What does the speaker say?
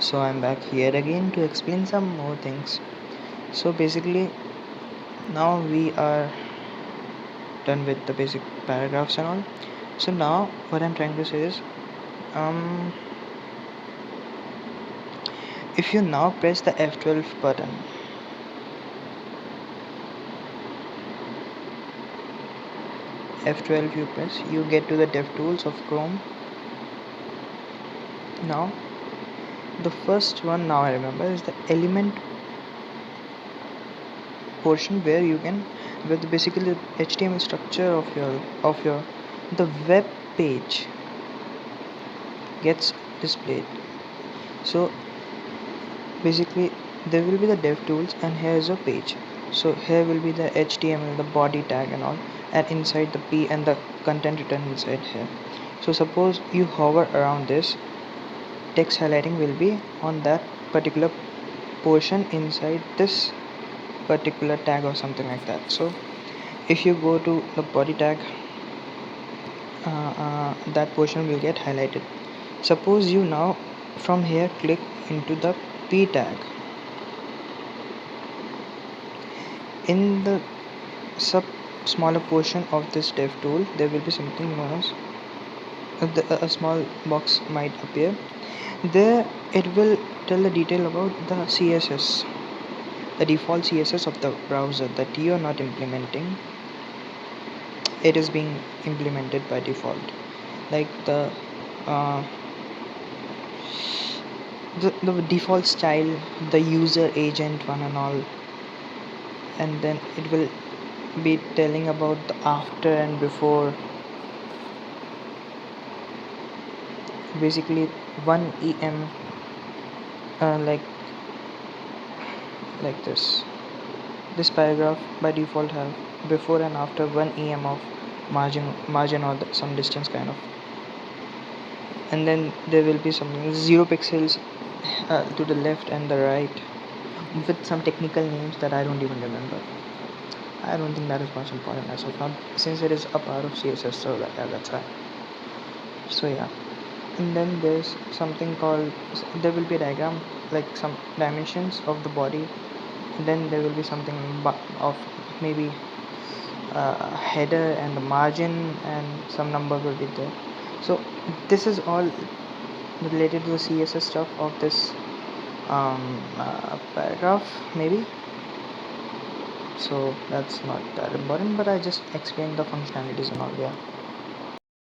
So I'm back here again to explain some more things. So basically, now we are done with the basic paragraphs and all. So now what I'm trying to say is, um, if you now press the F12 button, F12 you press, you get to the DevTools of Chrome. Now the first one now I remember is the element portion where you can where basically the HTML structure of your the web page gets displayed. So basically there will be the dev tools and here is a page. So here will be the HTML, the body tag and all, and inside the p and the content written inside here. So suppose you hover around this, text highlighting will be on that particular portion inside this particular tag or something like that. So if you go to the body tag, that portion will get highlighted. Suppose you now from here click into the p tag. In the sub smaller portion of this dev tool there will be something known as a small box might appear there. It will tell the detail about the CSS, the default CSS of the browser that you are not implementing. It is being implemented by default, like uh, the default style, the user agent one and all. And then it will be telling about the after and before. Basically 1 em, like this paragraph by default have before and after 1 em of margin or some distance kind of. And then there will be some 0 pixels to the left and the right with some technical names that I don't even remember. I don't think that is much important as of now since it is a part of CSS. So that's why. So yeah. And then there's something called, there will be a diagram like some dimensions of the body. And then there will be something of maybe header and the margin and some number will be there. So this is all related to the CSS stuff of this paragraph maybe. So that's not that important, but I just explained the functionalities and all. Yeah.